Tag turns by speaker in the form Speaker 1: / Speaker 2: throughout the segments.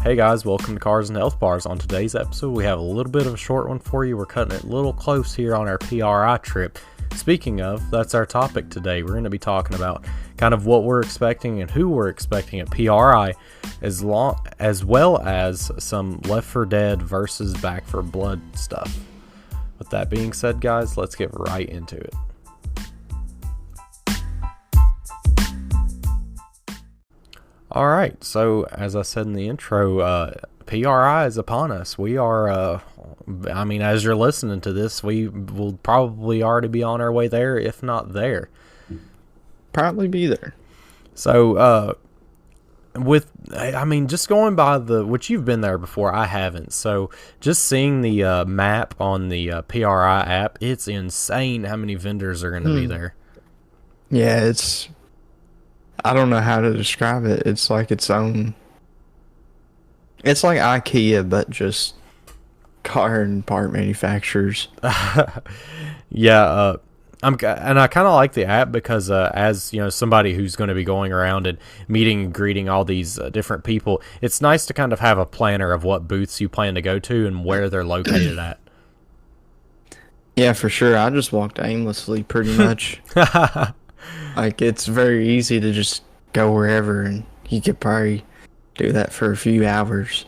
Speaker 1: Hey guys, welcome to Cars and Health Bars. On today's episode, we have a little bit of a short one for you. We're cutting it a little close here on our PRI trip. Speaking of, that's our topic today. We're going to be talking about kind of what we're expecting and who we're expecting at PRI, as well as some Left 4 Dead versus Back 4 Blood stuff. With that being said, guys, let's get right into it. Alright, so as I said in the intro, PRI is upon us. We are, as you're listening to this, we will probably already be on our way there, if not there.
Speaker 2: Probably be there.
Speaker 1: So, just going by which you've been there before, I haven't. So, just seeing the map on the PRI app, it's insane how many vendors are going to be there.
Speaker 2: Yeah, I don't know how to describe it. It's like its own. It's like IKEA, but just car and part manufacturers.
Speaker 1: Yeah, I kind of like the app because as you know, somebody who's going to be going around and meeting and greeting all these different people, it's nice to kind of have a planner of what booths you plan to go to and where they're located at.
Speaker 2: Yeah, for sure. I just walked aimlessly, pretty much. Like, it's very easy to just go wherever, and you could probably do that for a few hours.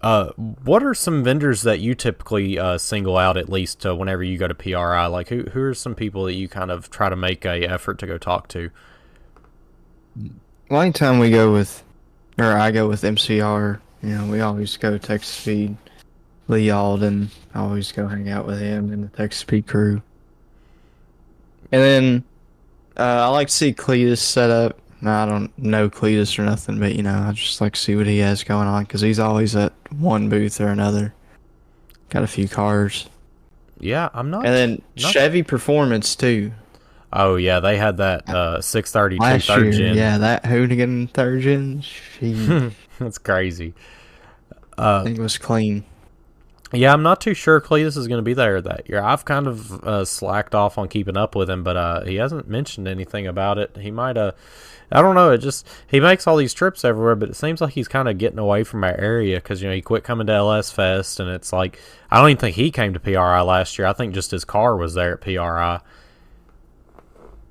Speaker 1: What are some vendors that you typically single out, at least whenever you go to PRI? Like, who are some people that you kind of try to make a effort to go talk to?
Speaker 2: Well, anytime I go with MCR, we always go Texas Speed. Lee Alden, I always go hang out with him and the Texas Speed crew. And then I like to see Cletus set up. I don't know Cletus or nothing, but I just like to see what he has going on because he's always at one booth or another. Got a few cars.
Speaker 1: Yeah, I'm not.
Speaker 2: And then Chevy Performance too.
Speaker 1: Oh yeah, they had that 632 third gen.
Speaker 2: Yeah, that Hoonigan third gen.
Speaker 1: That's crazy.
Speaker 2: I think it was clean.
Speaker 1: Yeah, I'm not too sure Cletus is going to be there that year. I've kind of slacked off on keeping up with him, but he hasn't mentioned anything about it. He might I don't know. He makes all these trips everywhere, but it seems like he's kind of getting away from our area because he quit coming to LS Fest, and it's like I don't even think he came to PRI last year. I think just his car was there at PRI.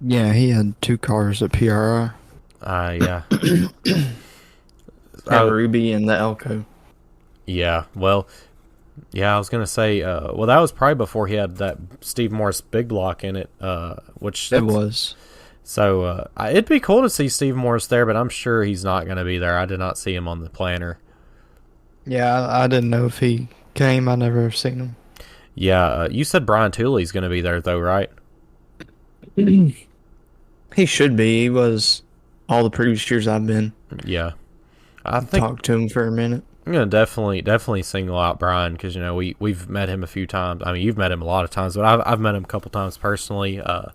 Speaker 2: Yeah, he had 2 cars at PRI.
Speaker 1: Yeah.
Speaker 2: Ruby and the Elko.
Speaker 1: Yeah, well. Yeah, I was going to say, that was probably before he had that Steve Morris big block in it, which...
Speaker 2: It was.
Speaker 1: So, it'd be cool to see Steve Morris there, but I'm sure he's not going to be there. I did not see him on the planner.
Speaker 2: Yeah, I didn't know if he came. I never seen him.
Speaker 1: Yeah, you said Brian Tooley's going to be there, though, right?
Speaker 2: He should be. He was all the previous years I've been.
Speaker 1: Yeah. I think...
Speaker 2: Talked to him for a minute.
Speaker 1: I'm gonna definitely single out Brian because we've met him a few times. I mean, you've met him a lot of times, but I've met him a couple times personally. I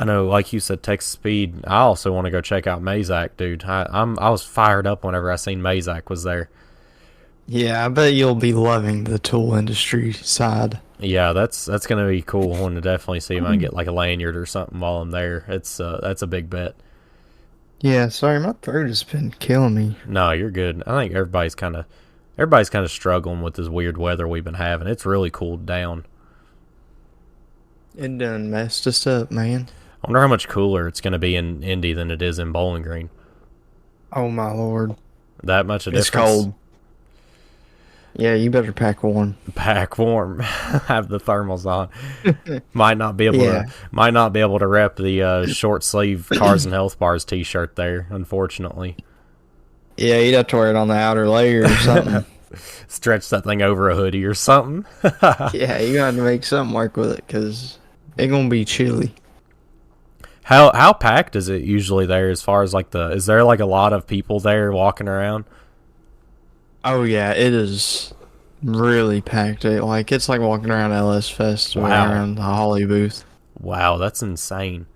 Speaker 1: know, like you said, Texas Speed. I also want to go check out Mazak, dude. I was fired up whenever I seen Mazak was there.
Speaker 2: Yeah, I bet you'll be loving the tool industry side.
Speaker 1: Yeah, that's gonna be cool. I want to definitely see if I can get like a lanyard or something while I'm there. That's a big bet.
Speaker 2: Yeah, sorry, my throat has been killing me.
Speaker 1: No, you're good. I think everybody's kind of struggling with this weird weather we've been having. It's really cooled down.
Speaker 2: It done messed us up, man.
Speaker 1: I wonder how much cooler it's going to be in Indy than it is in Bowling Green.
Speaker 2: Oh my lord.
Speaker 1: That much of a difference?
Speaker 2: It's cold. Yeah, you better pack warm.
Speaker 1: Pack warm. Have the thermals on. Might not be able to rep the short sleeve Cars and Health Bars t-shirt there, unfortunately.
Speaker 2: Yeah, you'd have to wear it on the outer layer or something.
Speaker 1: Stretch that thing over a hoodie or something.
Speaker 2: Yeah, you got to make something work with it because it's gonna be chilly.
Speaker 1: How packed is it usually there? As far as is there like a lot of people there walking around?
Speaker 2: Oh yeah, it is really packed. It's like walking around LS Fest or around the Holly booth.
Speaker 1: Wow, that's insane.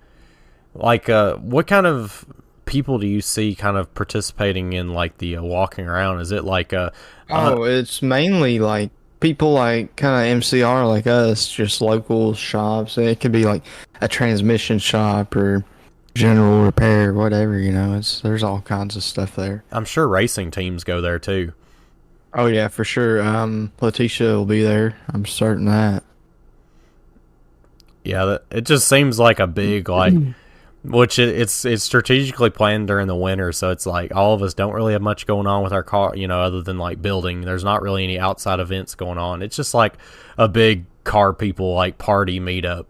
Speaker 1: Like, what kind of people do you see kind of participating in the walking around? Is it like
Speaker 2: it's mainly like people like kind of MCR like us, just local shops. It could be like a transmission shop or general repair, whatever. There's all kinds of stuff there.
Speaker 1: I'm sure racing teams go there too.
Speaker 2: Oh yeah, for sure. Letitia will be there. I'm certain that.
Speaker 1: Yeah, it just seems like a big which it's strategically planned during the winter, so it's like all of us don't really have much going on with our car, other than like building. There's not really any outside events going on. It's just like a big car people like party meetup.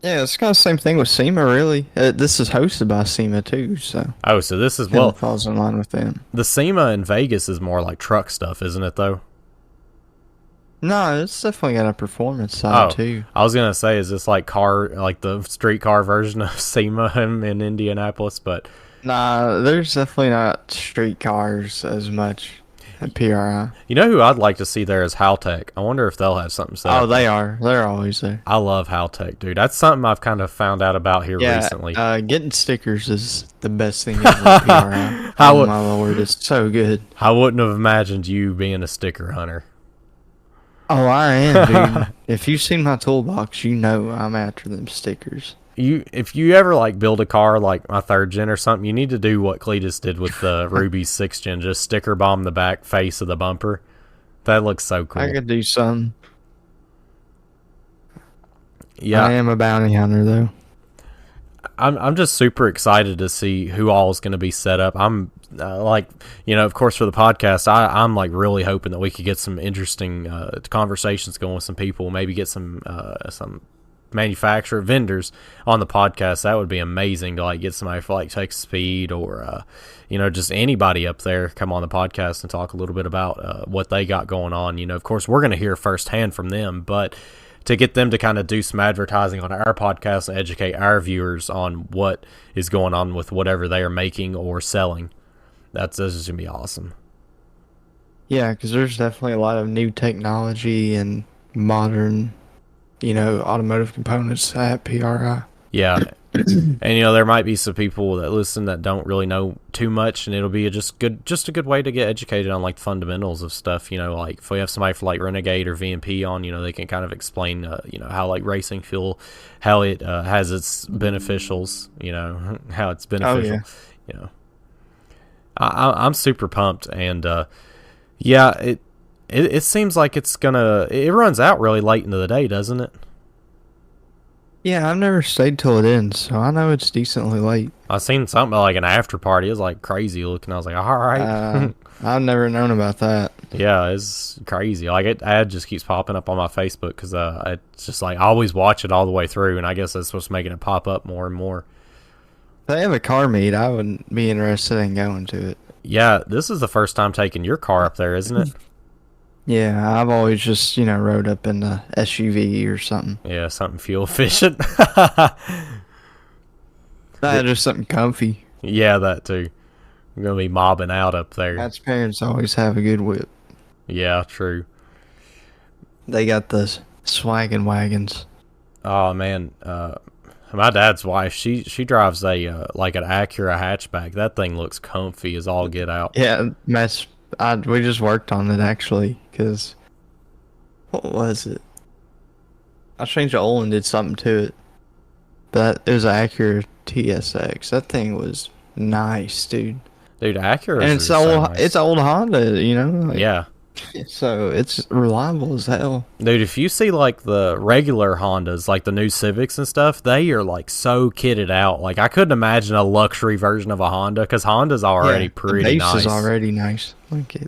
Speaker 2: Yeah, it's kind of the same thing with SEMA, really. This is hosted by SEMA too, so.
Speaker 1: Oh, so this is
Speaker 2: It falls in line with them.
Speaker 1: The SEMA in Vegas is more like truck stuff, isn't it though?
Speaker 2: No, it's definitely got a performance side too.
Speaker 1: I was gonna say, is this like the street car version of SEMA in Indianapolis? But
Speaker 2: nah, there's definitely not street cars as much at PRI.
Speaker 1: You know who I'd like to see there is Haltech. I wonder if they'll have something set up.
Speaker 2: Oh, they are. They're always there.
Speaker 1: I love Haltech, dude. That's something I've kind of found out about here recently.
Speaker 2: Getting stickers is the best thing ever at PRI. Oh my lord, it's so good.
Speaker 1: I wouldn't have imagined you being a sticker hunter.
Speaker 2: Oh, I am, dude. If you've seen my toolbox, you know I'm after them stickers.
Speaker 1: If you ever like build a car like my 3rd gen or something, you need to do what Cletus did with the Ruby's 6th gen. Just sticker bomb the back face of the bumper. That looks so cool.
Speaker 2: I could do something.
Speaker 1: Yeah,
Speaker 2: I am a bounty hunter though.
Speaker 1: I'm just super excited to see who all is going to be set up. I'm of course, for the podcast, I'm like really hoping that we could get some interesting conversations going with some people. Maybe get some manufacturer vendors on the podcast. That would be amazing to like get somebody for like Take Speed or just anybody up there come on the podcast and talk a little bit about what they got going on. Of course, we're going to hear firsthand from them, but to get them to kind of do some advertising on our podcast and educate our viewers on what is going on with whatever they are making or selling. That's just going to be awesome.
Speaker 2: Yeah, because there's definitely a lot of new technology and modern, automotive components at PRI.
Speaker 1: Yeah. And, there might be some people that listen that don't really know too much, and it'll be just a good way to get educated on, like, the fundamentals of stuff, like, if we have somebody for, like, Renegade or VMP on, they can kind of explain, how, like, racing fuel, how it has its beneficials, how it's beneficial, I'm super pumped, and, it seems like it runs out really late into the day, doesn't it?
Speaker 2: Yeah, I've never stayed till it ends, so I know it's decently late.
Speaker 1: I seen something like an after party. It was like crazy looking. I was like, all right.
Speaker 2: I've never known about that.
Speaker 1: Yeah, it's crazy. Like ad just keeps popping up on my Facebook because it's just like I always watch it all the way through, and I guess that's what's making it pop up more and more.
Speaker 2: If they have a car meet, I would be interested in going to it.
Speaker 1: Yeah, this is the first time taking your car up there, isn't it?
Speaker 2: Yeah, I've always just, rode up in the SUV or something.
Speaker 1: Yeah, something fuel efficient.
Speaker 2: Just something comfy.
Speaker 1: Yeah, that too. I'm going to be mobbing out up there.
Speaker 2: Dad's parents always have a good whip.
Speaker 1: Yeah, true.
Speaker 2: They got the swaggin' wagons.
Speaker 1: Oh, man. My dad's wife, she drives an Acura hatchback. That thing looks comfy as all get out.
Speaker 2: Yeah, we just worked on it, actually, because... What was it? I changed the oil and did something to it. But it was an Acura TSX. That thing was nice, dude.
Speaker 1: Dude, Acura.
Speaker 2: And it's old Honda,
Speaker 1: Yeah.
Speaker 2: So it's reliable as hell.
Speaker 1: Dude, if you see like the regular Hondas, like the new Civics and stuff, they are like so kitted out. Like I couldn't imagine a luxury version of a Honda because Honda's already pretty nice.
Speaker 2: The base is already nice.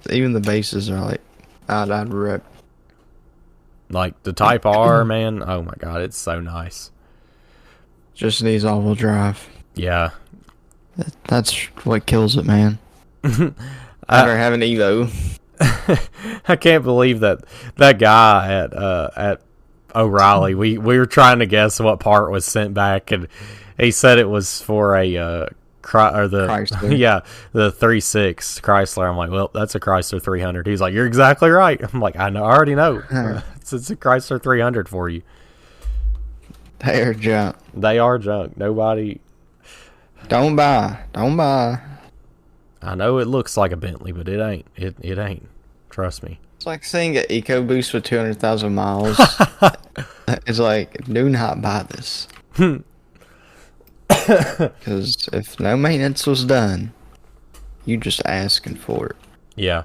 Speaker 2: Even the bases are like I'd rep.
Speaker 1: Like the Type R, man. Oh my god, it's so nice.
Speaker 2: Just needs all-wheel drive.
Speaker 1: Yeah.
Speaker 2: That's what kills it, man. Better have an Evo.
Speaker 1: I can't believe that guy at O'Reilly. We were trying to guess what part was sent back, and he said it was for a
Speaker 2: Chrysler.
Speaker 1: Yeah, the 3.6 Chrysler. I'm like, well, that's a Chrysler 300. He's like, you're exactly right. I'm like, I already know. It's a Chrysler 300 for you.
Speaker 2: They are junk.
Speaker 1: They are junk. Nobody.
Speaker 2: Don't buy.
Speaker 1: I know it looks like a Bentley, but it ain't. It ain't. Trust me.
Speaker 2: It's like seeing an EcoBoost with 200,000 miles. It's like, do not buy this. Because if no maintenance was done, you just asking for it.
Speaker 1: Yeah.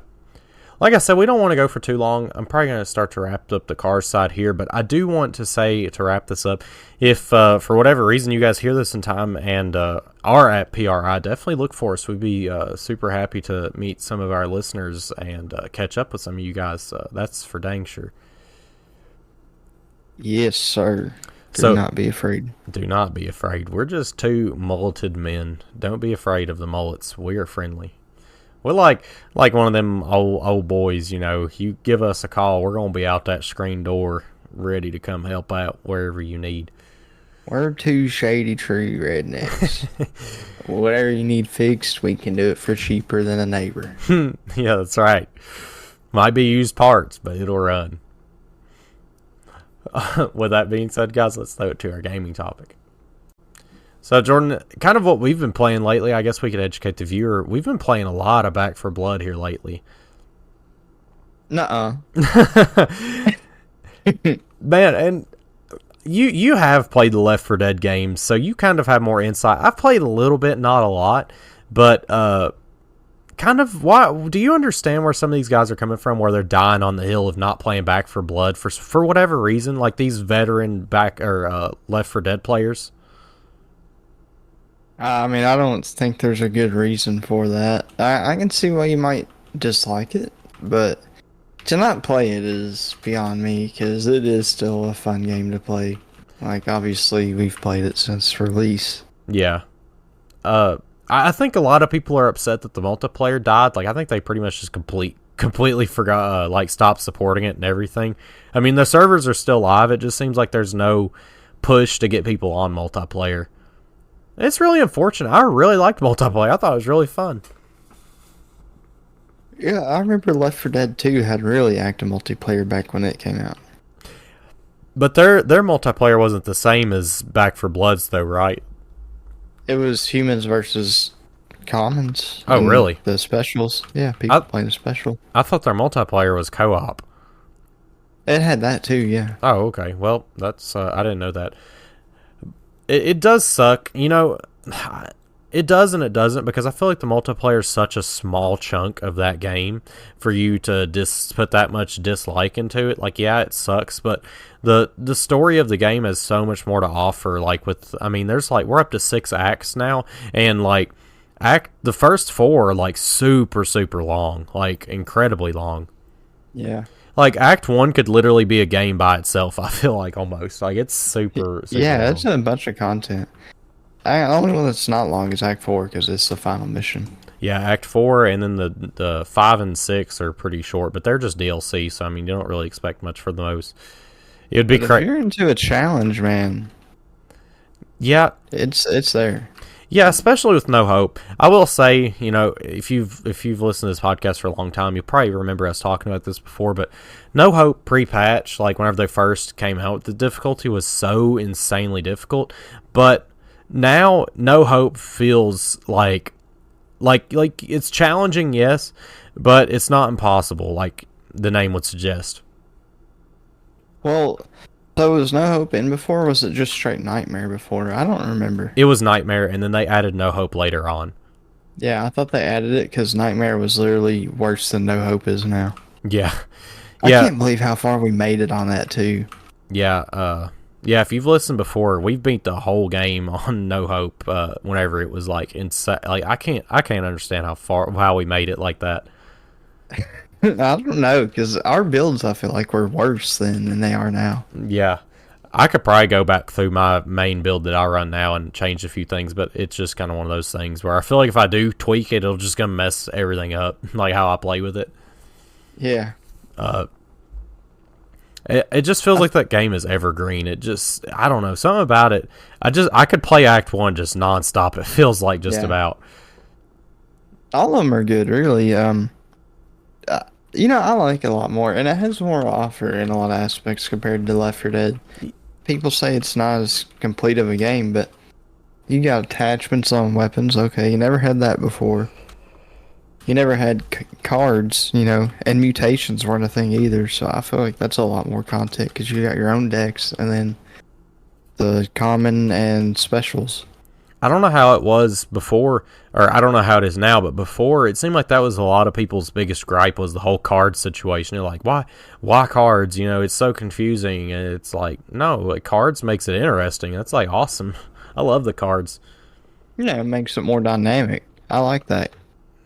Speaker 1: Like I said, we don't want to go for too long. I'm probably going to start to wrap up the car side here, but I do want to say to wrap this up, if for whatever reason you guys hear this in time and are at PRI, definitely look for us. We'd be super happy to meet some of our listeners and catch up with some of you guys. That's for dang sure.
Speaker 2: Yes, sir. Do not be afraid.
Speaker 1: Do not be afraid. We're just two mulleted men. Don't be afraid of the mullets. We are friendly. We're like one of them old boys, you know. You give us a call, we're going to be out that screen door ready to come help out wherever you need.
Speaker 2: We're two shady tree rednecks. Whatever you need fixed, we can do it for cheaper than a neighbor.
Speaker 1: Yeah, that's right. Might be used parts, but it'll run. With that being said, guys, let's throw it to our gaming topic. So, Jordan, kind of what we've been playing lately, I guess we could educate the viewer. We've been playing a lot of Back 4 Blood here lately.
Speaker 2: Nuh-uh.
Speaker 1: Man, and you have played the Left 4 Dead games, so you kind of have more insight. I've played a little bit, not a lot, but kind of why do you understand where some of these guys are coming from, where they're dying on the hill of not playing Back 4 Blood for whatever reason, like these veteran Left 4 Dead players?
Speaker 2: I mean, I don't think there's a good reason for that. I can see why you might dislike it, but to not play it is beyond me, because it is still a fun game to play. Like, obviously, we've played it since release.
Speaker 1: Yeah. I think a lot of people are upset that the multiplayer died. Like, I think they pretty much just completely forgot, stopped supporting it and everything. I mean, the servers are still live. It just seems like there's no push to get people on multiplayer. It's really unfortunate. I really liked multiplayer. I thought it was really fun.
Speaker 2: Yeah, I remember Left 4 Dead 2 had really active multiplayer back when it came out.
Speaker 1: But their multiplayer wasn't the same as Back 4 Blood's, though, right?
Speaker 2: It was humans versus commons.
Speaker 1: Oh, really?
Speaker 2: The specials. Yeah, people playing the special.
Speaker 1: I thought their multiplayer was co-op.
Speaker 2: It had that too, yeah.
Speaker 1: Oh, okay. Well, that's I didn't know that. It does suck, you know. It does and it doesn't, because I feel like the multiplayer is such a small chunk of that game for you to put that much dislike into it. Like, yeah, it sucks, but the story of the game has so much more to offer. Like, there's we're up to 6 acts now, and the first 4 are like super long, like incredibly long.
Speaker 2: Yeah.
Speaker 1: Like, Act 1 could literally be a game by itself, I feel like, almost. Like, it's super
Speaker 2: yeah,
Speaker 1: long.
Speaker 2: It's a bunch of content. The only one that's not long is Act 4, because it's the final mission.
Speaker 1: Yeah, Act 4, and then the 5 and 6 are pretty short, but they're just DLC, so, I mean, you don't really expect much for those. It would be
Speaker 2: crazy. If you're into a challenge, man.
Speaker 1: Yeah.
Speaker 2: It's there.
Speaker 1: Yeah, especially with No Hope. I will say, you know, if you've listened to this podcast for a long time, you probably remember us talking about this before, but No Hope pre-patch, like whenever they first came out, the difficulty was so insanely difficult, but now No Hope feels like it's challenging, yes, but it's not impossible, like the name would suggest.
Speaker 2: Well, so was No Hope in before, or was it just straight Nightmare before? I don't remember.
Speaker 1: It was Nightmare, and then they added No Hope later on.
Speaker 2: Yeah, I thought they added it because Nightmare was literally worse than No Hope is now.
Speaker 1: Yeah.
Speaker 2: I can't believe how far we made it on that, too.
Speaker 1: Yeah, if you've listened before, we've beat the whole game on No Hope whenever it was, like, insane. Like, I can't understand how we made it like that.
Speaker 2: I don't know, because our builds, I feel like, were worse than they are now.
Speaker 1: Yeah. I could probably go back through my main build that I run now and change a few things, but it's just kind of one of those things where I feel like if I do tweak it, it'll just gonna mess everything up, like how I play with it.
Speaker 2: Yeah.
Speaker 1: It just feels like that game is evergreen. It just, I don't know, something about it. I could play Act 1 just nonstop. It feels like just about.
Speaker 2: All of them are good, really. You know, I like it a lot more, and it has more to offer in a lot of aspects compared to Left 4 Dead. People say it's not as complete of a game, but you got attachments on weapons. Okay, you never had that before. You never had cards, you know, and mutations weren't a thing either, so I feel like that's a lot more content, because you got your own decks, and then the common and specials.
Speaker 1: I don't know how it was before, or I don't know how it is now, but before it seemed like that was a lot of people's biggest gripe was the whole card situation. They're like, why cards? It's so confusing. And it's like, no, like, cards makes it interesting. That's like awesome. I love the cards.
Speaker 2: It makes it more dynamic. I like that.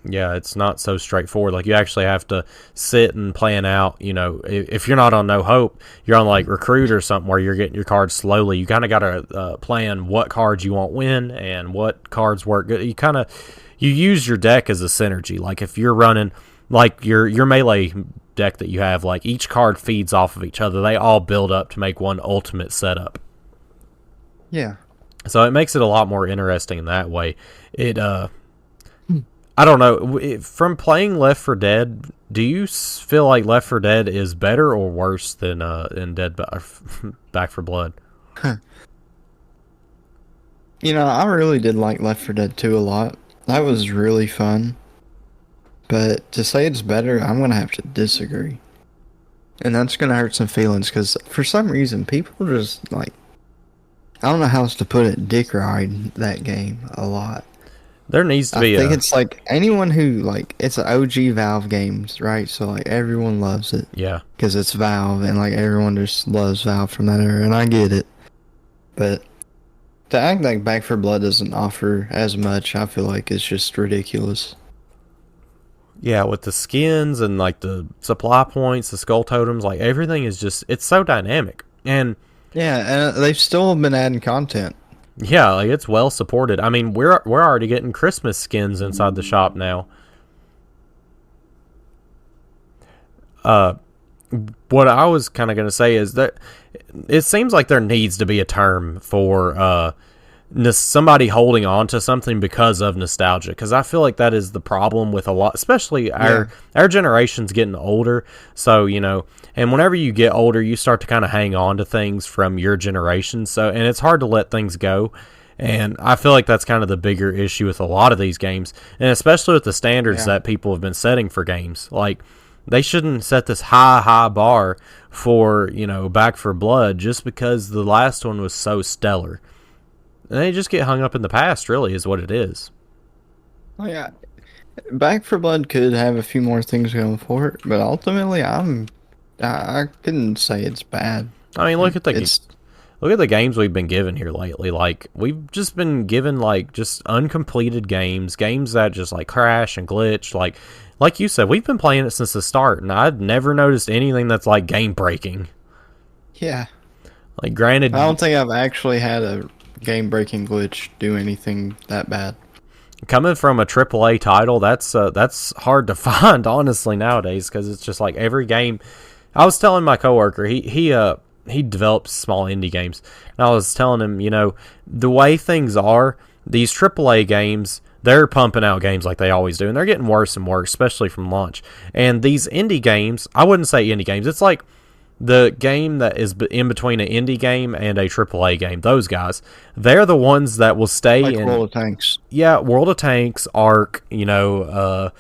Speaker 1: Yeah, it's not so straightforward. Like, you actually have to sit and plan out, if you're not on No Hope, you're on like Recruit or something where you're getting your cards slowly. You kind of got to plan what cards you want win and what cards work good. You use your deck as a synergy. Like, if you're running like your melee deck that you have, like, each card feeds off of each other. They all build up to make one ultimate setup.
Speaker 2: Yeah.
Speaker 1: So it makes it a lot more interesting in that way. I don't know. From playing Left 4 Dead, do you feel like Left 4 Dead is better or worse than in Back 4 Blood?
Speaker 2: I really did like Left 4 Dead 2 a lot. That was really fun. But to say it's better, I'm going to have to disagree. And that's going to hurt some feelings because for some reason, people just, like, I don't know how else to put it, dick ride that game a lot.
Speaker 1: There needs to be
Speaker 2: I think it's like anyone who, like, it's OG Valve games, right? So, like, everyone loves it.
Speaker 1: Yeah.
Speaker 2: Because it's Valve, and, like, everyone just loves Valve from that era, and I get it. But to act like Back 4 Blood doesn't offer as much, I feel like it's just ridiculous.
Speaker 1: Yeah, with the skins and, like, the supply points, the skull totems, like, everything is just, it's so dynamic. And
Speaker 2: yeah, and they've still been adding content.
Speaker 1: Yeah, like, it's well supported. I mean, we're already getting Christmas skins inside the shop now. What I was kind of going to say is that it seems like there needs to be a term for somebody holding on to something because of nostalgia, because I feel like that is the problem with a lot, especially our generation's getting older. So, and whenever you get older, you start to kind of hang on to things from your generation. So, and it's hard to let things go. And I feel like that's kind of the bigger issue with a lot of these games, and especially with the standards that people have been setting for games. Like, they shouldn't set this high bar for, Back 4 Blood just because the last one was so stellar. And they just get hung up in the past, really, is what it is.
Speaker 2: Oh, yeah. Back 4 Blood could have a few more things going for it, but ultimately, I couldn't say it's bad.
Speaker 1: I mean, look at the games we've been given here lately. Like, we've just been given, like, just uncompleted games that just, like, crash and glitch. Like you said, we've been playing it since the start, and I've never noticed anything that's, like, game breaking.
Speaker 2: Yeah.
Speaker 1: Like, granted,
Speaker 2: I don't think I've actually had a game breaking glitch do anything that bad.
Speaker 1: Coming from a AAA title, that's hard to find, honestly, nowadays, because it's just like every game. I was telling my coworker, he develops small indie games, and I was telling him, the way things are, these AAA games, they're pumping out games like they always do, and they're getting worse and worse, especially from launch. And these indie games, I wouldn't say indie games, it's like the game that is in between an indie game and a AAA game. Those guys, they're the ones that will stay
Speaker 2: like
Speaker 1: in
Speaker 2: World of Tanks.
Speaker 1: Yeah, World of Tanks, Ark, a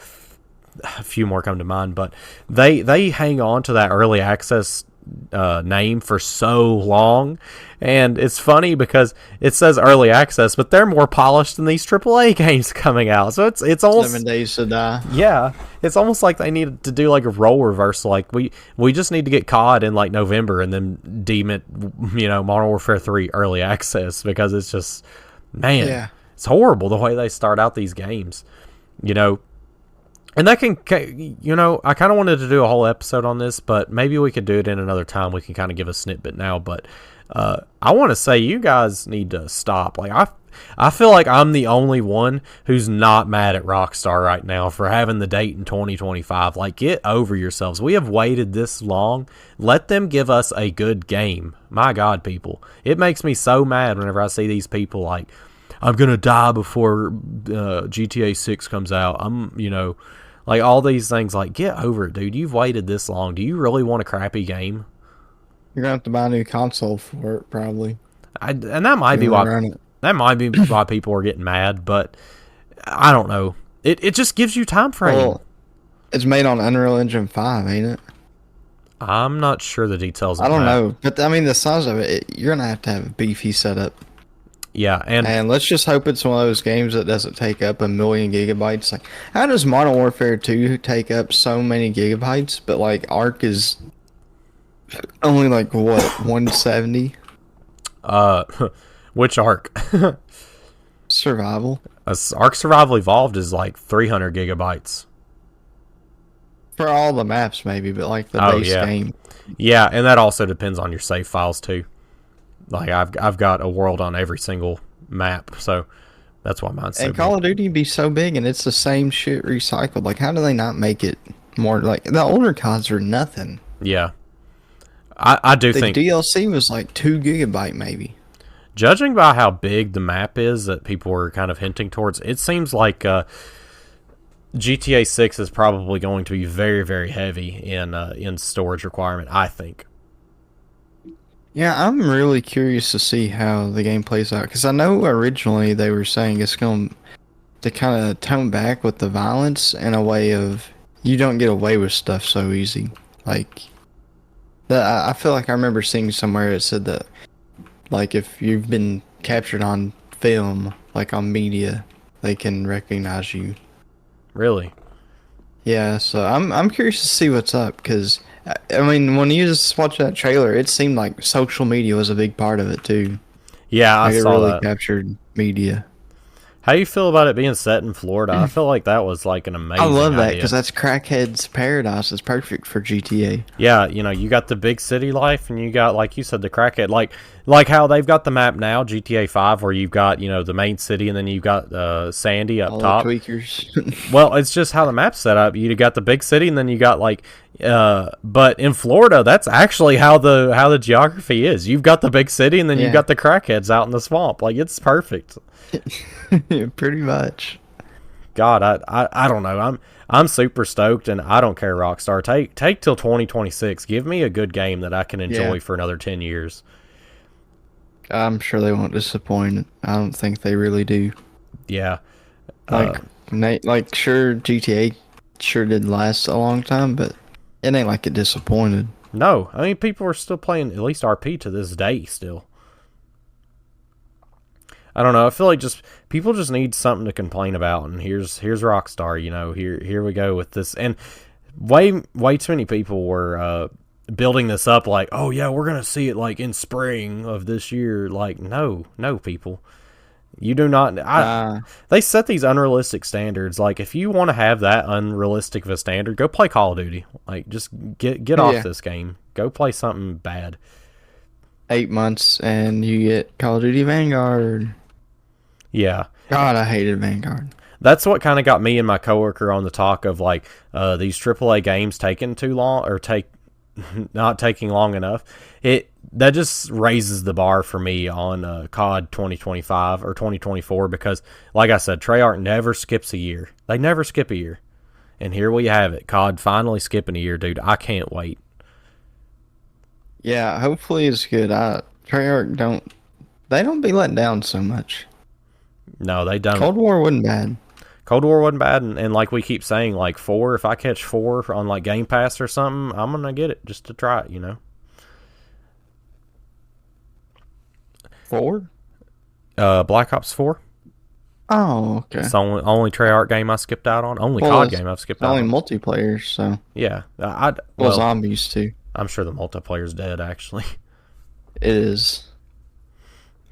Speaker 1: few more come to mind, but they hang on to that early access name for so long. And it's funny because it says early access, but they're more polished than these AAA games coming out. So it's almost
Speaker 2: 7 Days to Die.
Speaker 1: Yeah, it's almost like they need to do like a role reversal. Like we just need to get COD in like November and then deem it, Modern Warfare 3 early access, because it's just, man, it's horrible the way they start out these games, And that can, I kind of wanted to do a whole episode on this, but maybe we could do it in another time. We can kind of give a snippet now, but I want to say you guys need to stop. Like, I feel like I'm the only one who's not mad at Rockstar right now for having the date in 2025. Like, get over yourselves. We have waited this long. Let them give us a good game. My God, people. It makes me so mad whenever I see these people like, I'm going to die before GTA 6 comes out. Like, all these things. Like, get over it, dude. You've waited this long. Do you really want a crappy game?
Speaker 2: You're going to have to buy a new console for it, probably.
Speaker 1: And that might be why people are getting mad, but I don't know. It just gives you time frame.
Speaker 2: Well, it's made on Unreal Engine 5, ain't it?
Speaker 1: I'm not sure the details of
Speaker 2: I don't
Speaker 1: that.
Speaker 2: know. But, I mean, the size of it, you're going to have a beefy setup.
Speaker 1: Yeah, and
Speaker 2: And let's just hope it's one of those games that doesn't take up 1 million gigabytes. Like, how does Modern Warfare 2 take up so many gigabytes, but like Ark is only like what 170
Speaker 1: uh, which Ark?
Speaker 2: survival
Speaker 1: Ark Survival Evolved is like 300 gigabytes.
Speaker 2: for all the maps, maybe, but like the
Speaker 1: Oh
Speaker 2: base
Speaker 1: yeah,
Speaker 2: game.
Speaker 1: yeah, and that also depends on your save files too. Like I've got a world on every single map, so that's why mine's so
Speaker 2: And
Speaker 1: big.
Speaker 2: Call of Duty be so big, and it's the same shit recycled. Like, how do they not make it more? Like the older CODs are nothing.
Speaker 1: Yeah, I do
Speaker 2: The
Speaker 1: think,
Speaker 2: DLC was like 2 gigabyte, maybe.
Speaker 1: judging by how big the map is that people were kind of hinting towards, it seems like GTA 6 is probably going to be very, very heavy in storage requirement, I think.
Speaker 2: Yeah, I'm really curious to see how the game plays out, because I know originally they were saying it's going to kind of tone back with the violence in a way of you don't get away with stuff so easy. Like, I feel like I remember seeing somewhere it said that, like, if you've been captured on film, like on media, they can recognize you.
Speaker 1: Really?
Speaker 2: Yeah, so I'm curious to see what's up, because I mean, when you just watch that trailer, it seemed like social media was a big part of it too.
Speaker 1: Yeah, I
Speaker 2: Like, it
Speaker 1: saw
Speaker 2: really
Speaker 1: that.
Speaker 2: captured media.
Speaker 1: How you feel about it being set in Florida? I feel like that was like an amazing
Speaker 2: I love that
Speaker 1: idea.
Speaker 2: because that's crackhead's paradise. It's perfect for GTA.
Speaker 1: Yeah, you got the big city life, and you got, like you said, the crackhead. Like how they've got the map now, GTA 5, where you've got the main city, and then you've got Sandy up
Speaker 2: All
Speaker 1: top.
Speaker 2: the tweakers.
Speaker 1: Well, it's just how the map's set up. You got the big city, and then you got but in Florida, that's actually how the geography is. You've got the big city, and then you've
Speaker 2: Yeah.
Speaker 1: got the crackheads out in the swamp. Like, it's perfect.
Speaker 2: Pretty much.
Speaker 1: God, I don't know. I'm super stoked, and I don't care, Rockstar. Take till 2026. Give me a good game that I can enjoy
Speaker 2: Yeah.
Speaker 1: for another 10 years.
Speaker 2: I'm sure they won't disappoint. I don't think they really do.
Speaker 1: Yeah.
Speaker 2: Like, sure, GTA sure did last a long time, but it ain't like it disappointed.
Speaker 1: No, I mean, people are still playing at least RP to this day still. I don't know. I feel like just people just need something to complain about, and here's Rockstar. Here we go with this, and way too many people were building this up like, oh yeah, we're gonna see it like in spring of this year. Like, no, people, you do not. They set these unrealistic standards. Like, if you want to have that unrealistic of a standard, go play Call of Duty. Like, just get off this game. Go play something bad.
Speaker 2: 8 months and you get Call of Duty Vanguard.
Speaker 1: Yeah.
Speaker 2: God, I hated Vanguard.
Speaker 1: That's what kind of got me and my coworker on the talk of like these AAA games taking too long or not taking long enough. That just raises the bar for me on COD 2025 or 2024 because, like I said, Treyarch never skips a year. They never skip a year, and here we have it. COD finally skipping a year, dude. I can't wait.
Speaker 2: Yeah, hopefully it's good. Treyarch don't be letting down so much.
Speaker 1: No, they don't.
Speaker 2: Cold War wasn't bad.
Speaker 1: Cold War wasn't bad, and like we keep saying, like 4, if I catch 4 on like Game Pass or something, I'm going to get it just to try it,
Speaker 2: 4?
Speaker 1: Black Ops 4.
Speaker 2: Oh, okay.
Speaker 1: It's the only Treyarch game I skipped out on. Only
Speaker 2: Well,
Speaker 1: COD
Speaker 2: it's
Speaker 1: game I've skipped
Speaker 2: It's
Speaker 1: out
Speaker 2: only
Speaker 1: on.
Speaker 2: multiplayer, so.
Speaker 1: Yeah.
Speaker 2: Well, zombies too.
Speaker 1: I'm sure the multiplayer's dead, actually.
Speaker 2: It is.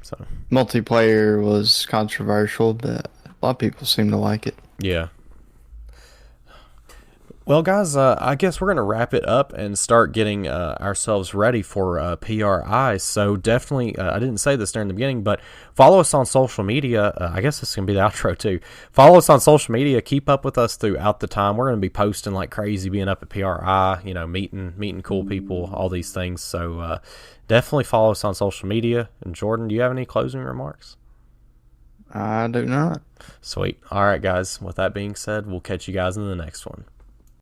Speaker 1: So
Speaker 2: Multiplayer was controversial, but a lot of people seem to like it.
Speaker 1: yeah. Well, guys, I guess we're going to wrap it up and start getting ourselves ready for PRI. So definitely, I didn't say this during the beginning, but follow us on social media. I guess this is going to be the outro too. Follow us on social media. Keep up with us throughout the time. We're going to be posting like crazy, being up at PRI, meeting cool people, all these things. So definitely follow us on social media. And Jordan, do you have any closing remarks?
Speaker 2: I do not.
Speaker 1: Sweet. All right, guys. With that being said, we'll catch you guys in the next one.